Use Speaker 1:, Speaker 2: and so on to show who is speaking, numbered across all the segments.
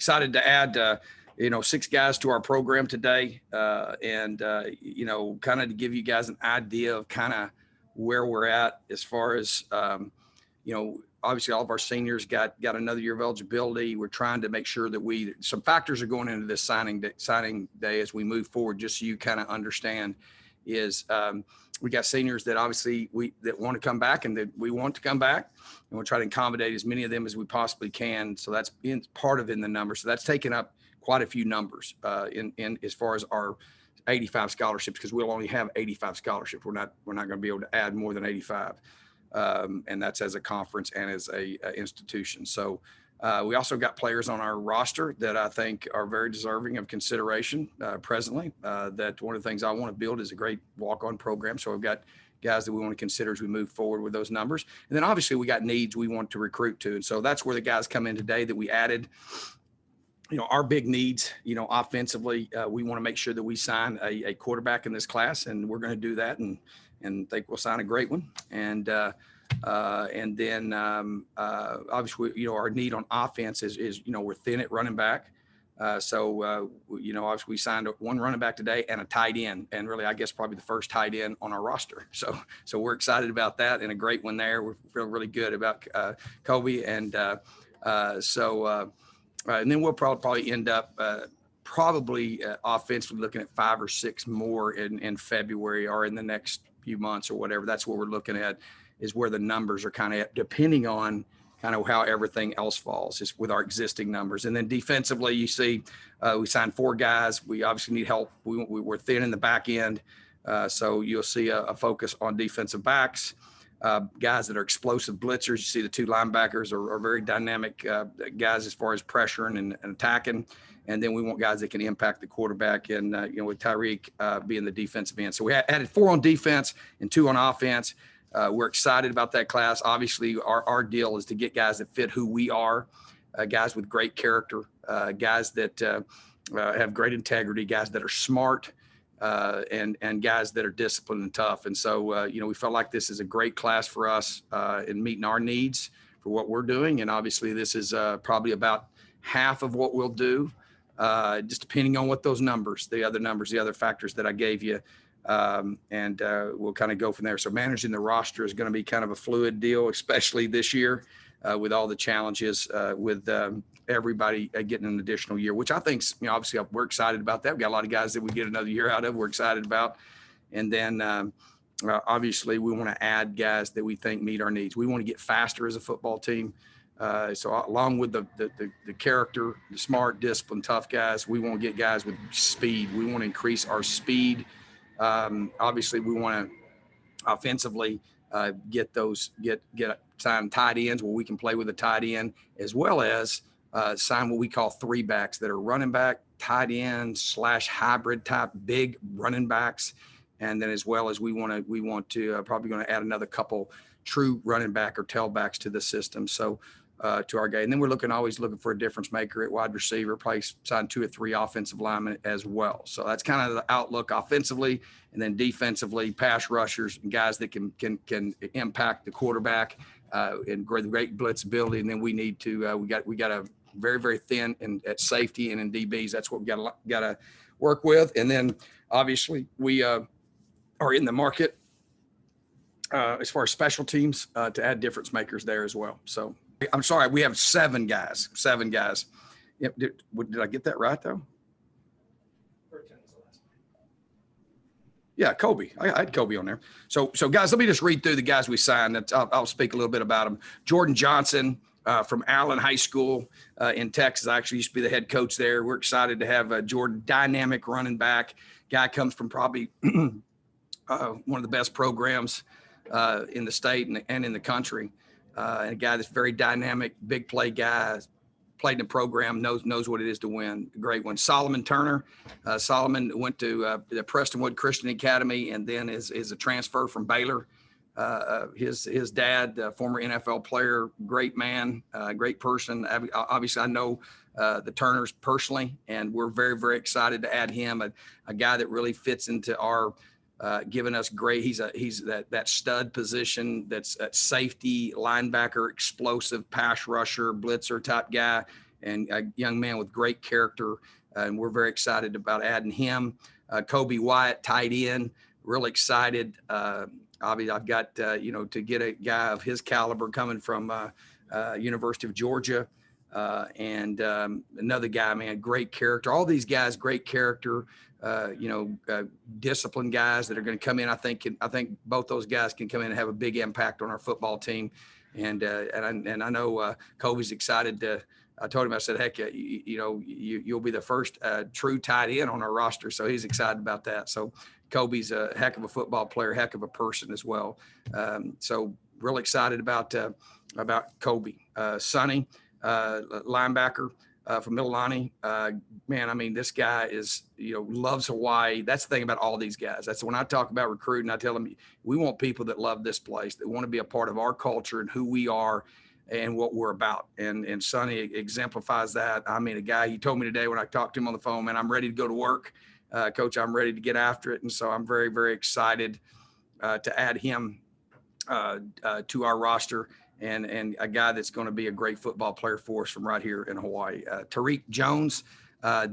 Speaker 1: excited to add, 6 guys to our program today. And kind of to give you guys an idea of kind of where we're at as far as, obviously all of our seniors got another year of eligibility. We're trying to make sure that some factors are going into this signing day as we move forward, just so you kind of understand is, we got seniors that obviously that want to come back and that we want to come back, and we'll try to accommodate as many of them as we possibly can. So that's part of in the number. So that's taken up quite a few numbers in as far as our 85 scholarships, because we'll only have 85 scholarships. We're not going to be able to add more than 85. And that's as a conference and as a institution. So we also got players on our roster that I think are very deserving of consideration presently. That one of the things I want to build is a great walk-on program. So we've got guys that we want to consider as we move forward with those numbers. And then obviously we got needs we want to recruit to. And so that's where the guys come in today that we added. Our big needs, offensively, we want to make sure that we sign a quarterback in this class, and we're going to do that and think we'll sign a great one. And then obviously, our need on offense is we're thin at running back. So obviously we signed one running back today and a tight end, and really, I guess probably the first tight end on our roster. So we're excited about that, and a great one there. We're feeling really good about Kobe. And and then we'll probably end up offensively looking at 5 or 6 more in February or in the next few months or whatever. That's what we're looking at, is where the numbers are kind of depending on kind of how everything else falls is with our existing numbers. And then defensively, you see we signed 4 guys. We obviously need help. We're thin in the back end. So you'll see a focus on defensive backs. Guys that are explosive blitzers. You see the 2 linebackers are very dynamic guys as far as pressuring and attacking. And then we want guys that can impact the quarterback, and with Tariq being the defensive end. So we added 4 on defense and 2 on offense. We're excited about that class. Obviously, our deal is to get guys that fit who we are, guys with great character, guys that have great integrity, guys that are smart, and guys that are disciplined and tough. And so, we felt like this is a great class for us in meeting our needs for what we're doing. And obviously this is probably about half of what we'll do, just depending on what the other factors that I gave you. And we'll kind of go from there. So managing the roster is going to be kind of a fluid deal, especially this year with all the challenges with everybody getting an additional year, which I think, obviously we're excited about that. We got a lot of guys that we get another year out of, we're excited about. And then obviously we want to add guys that we think meet our needs. We want to get faster as a football team. So along with the character, the smart, disciplined, tough guys, we want to get guys with speed. We want to increase our speed. Obviously we want to offensively sign tight ends where we can play with a tight end, as well as sign what we call 3 backs that are running back, tight end / hybrid type big running backs. And then as well as we want to probably going to add another couple true running back or tailbacks to the system. So to our game. And then we're always looking for a difference maker at wide receiver, probably sign 2 or 3 offensive linemen as well. So that's kind of the outlook offensively, and then defensively, pass rushers and guys that can impact the quarterback and great blitz ability. And then we need to we got a very, very thin at safety and in DBs. That's what we got to work with. And then obviously we are in the market as far as special teams to add difference makers there as well. So I'm sorry, we have 7 guys. Yep. Did I get that right though? Yeah, Kobe. I had Kobe on there. So guys, let me just read through the guys we signed. I'll speak a little bit about them. Jordan Johnson from Allen High School in Texas. I actually used to be the head coach there. We're excited to have Jordan, dynamic running back. Guy comes from probably one of the best programs in the state and in the country. And a guy that's very dynamic, big play guy, played in the program, knows what it is to win. A great one. Solomon Turner. Solomon went to the Prestonwood Christian Academy and then is a transfer from Baylor. His dad, former NFL player, great man, great person. Obviously, I know the Turners personally, and we're very, very excited to add him, a guy that really fits into our giving us great. He's that stud position. That's safety, linebacker, explosive pass rusher, blitzer type guy. and a young man with great character. And we're very excited about adding him. Kobe Wyatt, tight end, real excited. Obviously, I've got, to get a guy of his caliber coming from University of Georgia. And another guy, man, great character. All these guys, great character, disciplined guys that are going to come in. I think both those guys can come in and have a big impact on our football team. And I know Kobe's excited to. I told him, I said, heck, you'll be the first true tight end on our roster. So he's excited about that. So Kobe's a heck of a football player, heck of a person as well. So real excited about Kobe. Sonny, linebacker from Mililani. Man, I mean, this guy is, loves Hawaii. That's the thing about all these guys. That's when I talk about recruiting, I tell them, we want people that love this place, that want to be a part of our culture and who we are and what we're about. And Sonny exemplifies that. I mean, a guy, he told me today when I talked to him on the phone, man, I'm ready to go to work. Coach, I'm ready to get after it. And so I'm very, very excited to add him to our roster, and a guy that's going to be a great football player for us from right here in Hawaii. Tariq Jones,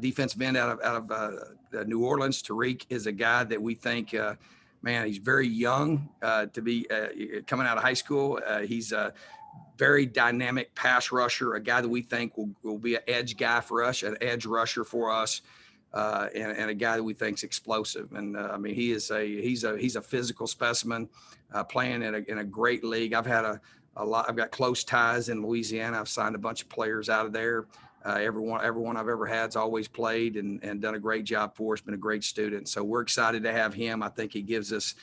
Speaker 1: defensive end out of New Orleans. Tariq is a guy that we think, man, he's very young to be coming out of high school. He's a very dynamic pass rusher, a guy that we think will be an edge guy for us, an edge rusher for us. And a guy that we think is explosive. And I mean, he's a physical specimen, playing in a great league. I've had a lot. I've got close ties in Louisiana. I've signed a bunch of players out of there. Everyone I've ever had's always played and done a great job for us. Been a great student. So we're excited to have him. I think he gives us,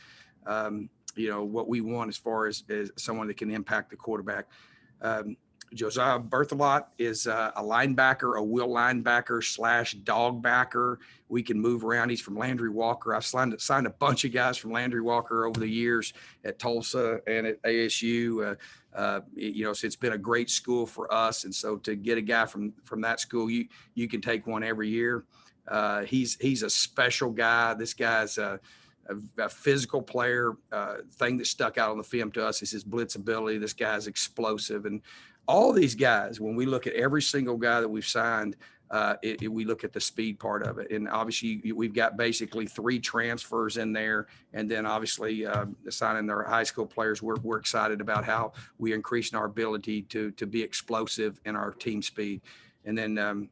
Speaker 1: what we want as far as someone that can impact the quarterback. Josiah Berthelot is a linebacker, a will linebacker / dog backer. We can move around. He's from Landry Walker. I've signed a bunch of guys from Landry Walker over the years at Tulsa and at ASU. So it's been a great school for us. And so to get a guy from that school, you can take one every year. He's a special guy. This guy's a physical player. Thing that stuck out on the film to us is his blitz ability. This guy's explosive. And all these guys, when we look at every single guy that we've signed, we look at the speed part of it. And obviously we've got basically 3 transfers in there. And then obviously signing their high school players, we're excited about how we increasing our ability to be explosive in our team speed. And then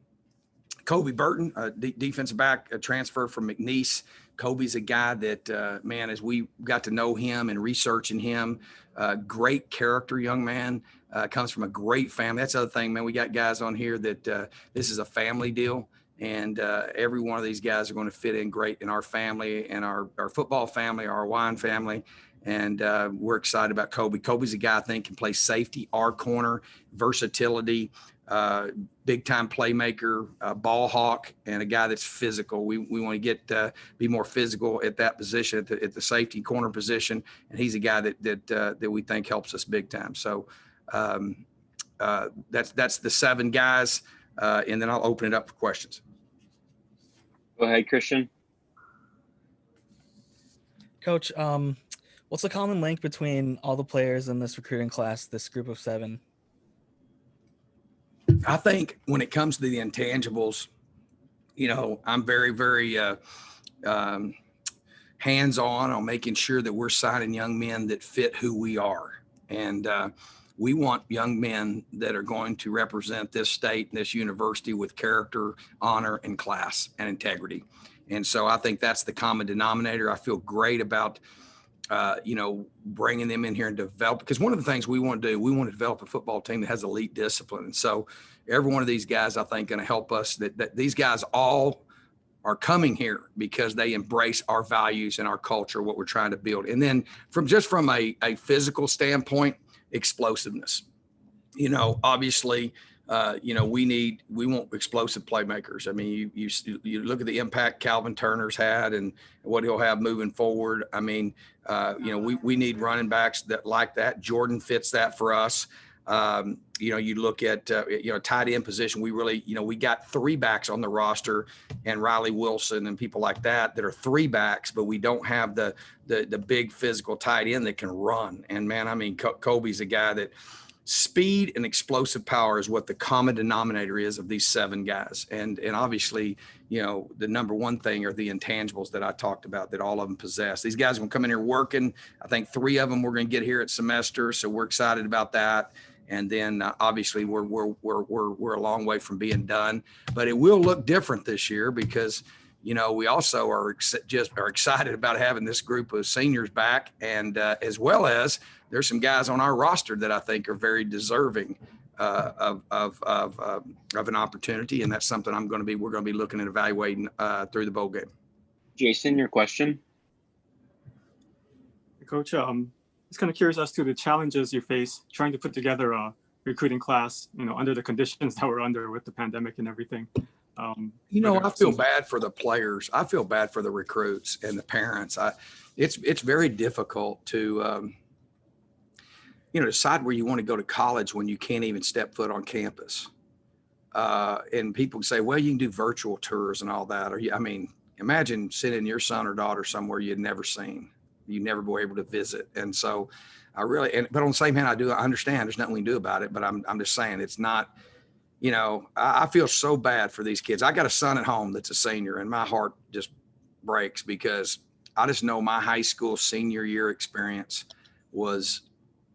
Speaker 1: Kobe Burton, defensive back, a transfer from McNeese. Kobe's a guy that, man, as we got to know him and researching him, great character, young man, comes from a great family. That's the other thing, man. We got guys on here that this is a family deal, and every one of these guys are going to fit in great in our family and our football family, our Hawaiian family. And we're excited about Kobe. Kobe's a guy I think can play safety, our corner, versatility, big time playmaker, ball hawk, and a guy that's physical. We want to be more physical at that position, at the safety corner position. And he's a guy that we think helps us big time. So that's the 7 guys. And then I'll open it up for questions.
Speaker 2: Go ahead, Christian.
Speaker 3: Coach, what's the common link between all the players in this recruiting class, this group of 7?
Speaker 1: I think when it comes to the intangibles, I'm very, very hands-on on making sure that we're signing young men that fit who we are. And we want young men that are going to represent this state and this university with character, honor, and class and integrity. And so I think that's the common denominator. I feel great about bringing them in here and develop, because one of the things we want to do, we want to develop a football team that has elite discipline. And so every one of these guys, I think, going to help us, that these guys all are coming here because they embrace our values and our culture, what we're trying to build. And then from a physical standpoint, explosiveness, obviously, we want explosive playmakers. I mean, you look at the impact Calvin Turner's had and what he'll have moving forward. I mean, we need running backs like that. Jordan fits that for us. You look at, tight end position. We really, we got 3 backs on the roster, and Riley Wilson and people like that are 3 backs, but we don't have the big physical tight end that can run. And man, I mean, Kobe's a guy that, speed and explosive power is what the common denominator is of these 7 guys. And obviously, you know, the number one thing are the intangibles that I talked about that all of them possess. These guys will come in here working. I think 3 of them we're going to get here at semester. So we're excited about that. And then obviously we're a long way from being done, but it will look different this year because, you know, we also are excited about having this group of seniors back, and as well as there's some guys on our roster that I think are very deserving of an opportunity, and that's something we're going to be looking at evaluating through the bowl game.
Speaker 2: Jason, your question.
Speaker 4: Coach, just kind of curious as to the challenges you face trying to put together a recruiting class, you know, under the conditions that we're under with the pandemic and everything.
Speaker 1: You know, I feel bad for the players. I feel bad for the recruits and the parents. It's very difficult to, you know, decide where you want to go to college when you can't even step foot on campus. And people say, well, you can do virtual tours and all that. I mean, imagine sending your son or daughter somewhere you'd never seen, you never were able to visit. And so but on the same hand, I understand there's nothing we can do about it, but I'm just saying it's not, you know, I feel so bad for these kids. I got a son at home that's a senior, and my heart just breaks because I just know my high school senior year experience was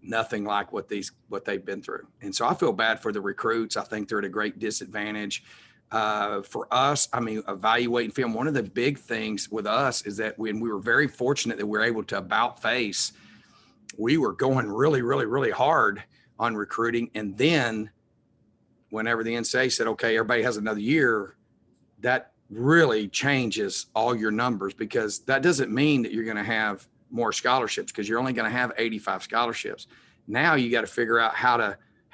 Speaker 1: nothing like what they've been through. And so I feel bad for the recruits. I think they're at a great disadvantage. For us, I mean, evaluating film, one of the big things with us is that when we were very fortunate that we were able to about face, we were going really, really, really hard on recruiting. And then whenever the NCAA said, okay, everybody has another year, that really changes all your numbers, because that doesn't mean that you're going to have more scholarships, because you're only going to have 85 scholarships. Now you got to figure out how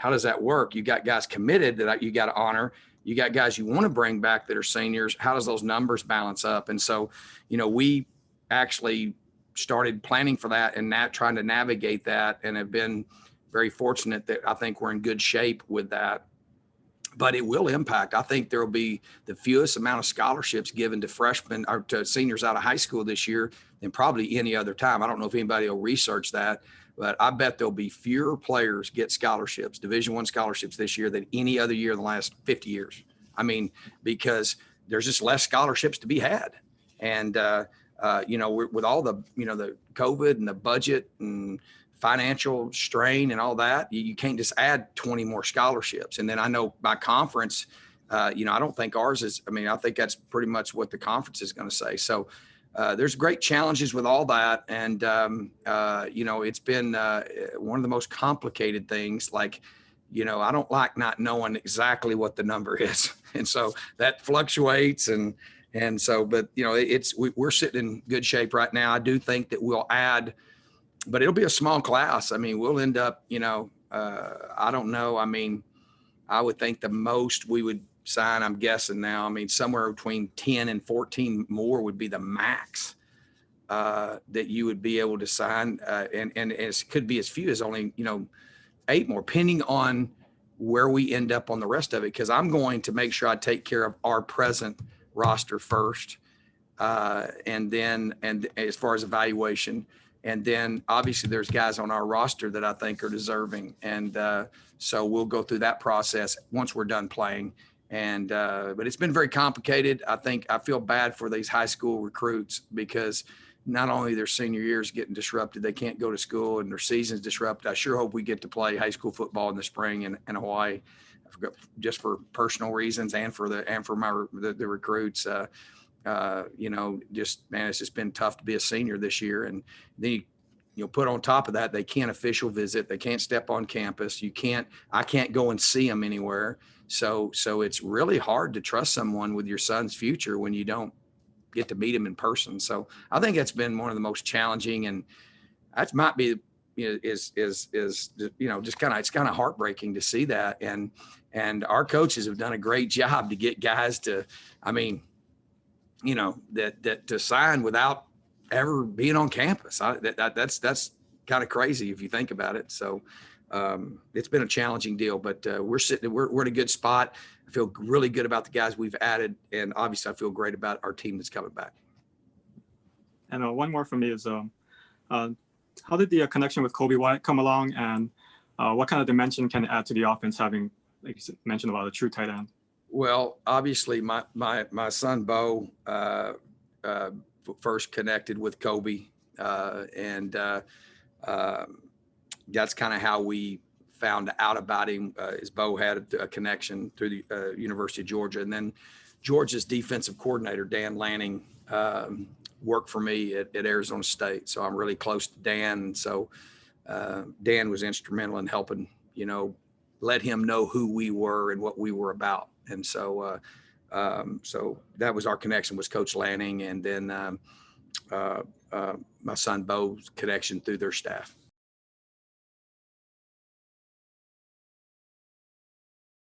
Speaker 1: does that work? You got guys committed that you got to honor. You got guys you want to bring back that are seniors. How does those numbers balance up? And so, you know, we actually started planning for that and trying to navigate that, and have been very fortunate that I think we're in good shape with that. But it will impact. I think there will be the fewest amount of scholarships given to freshmen or to seniors out of high school this year than probably any other time. I don't know if anybody will research that, but I bet there'll be fewer players get scholarships, Division I scholarships this year than any other year in the last 50 years. I mean, because there's just less scholarships to be had. And, you know, with all the, you know, the COVID and the budget and financial strain and all that, you can't just add 20 more scholarships. And then I know by conference, you know, I don't think ours is, I mean, I think that's pretty much what the conference is going to say. So there's great challenges with all that. And, you know, it's been one of the most complicated things. Like, you know, I don't like not knowing exactly what the number is. And so that fluctuates. And so, but, you know, we're sitting in good shape right now. I do think that we'll add, but it'll be a small class. I mean, we'll end up, you know, I don't know. I mean, I would think the most we would sign, I'm guessing now, I mean, somewhere between 10 and 14 more would be the max that you would be able to sign. And it could be as few as only, you know, 8 more, depending on where we end up on the rest of it. Because I'm going to make sure I take care of our present roster first. And as far as evaluation, and then obviously there's guys on our roster that I think are deserving. And so we'll go through that process once we're done playing. And but it's been very complicated. I feel bad for these high school recruits, because not only their senior years getting disrupted, they can't go to school and their season's disrupted. I sure hope we get to play high school football in the spring in Hawaii, just for personal reasons and for the recruits. You know, just, man, it's just been tough to be a senior this year. And then you put on top of that, they can't official visit, they can't step on campus. I can't go and see them anywhere. So it's really hard to trust someone with your son's future when you don't get to meet him in person. So I think that's been one of the most challenging, and that might be, you know, is you know, just it's kind of heartbreaking to see that. And our coaches have done a great job to get guys to, I mean, you know, that to sign without ever being on campus. That's kind of crazy if you think about it. So it's been a challenging deal, but we're in a good spot. I feel really good about the guys we've added, and obviously I feel great about our team that's coming back.
Speaker 4: And one more for me is, how did the connection with Kobe Wyatt come along, and what kind of dimension can it add to the offense having, like you mentioned, about a true tight end?
Speaker 1: Well, obviously, my son Bo first connected with Kobe, and that's kind of how we found out about him. Is Bo had a connection through the University of Georgia, and then Georgia's defensive coordinator Dan Lanning worked for me at Arizona State, so I'm really close to Dan. And so Dan was instrumental in helping, let him know who we were and what we were about. And so so that was our connection, was Coach Lanning, and then my son Bo's connection through their staff.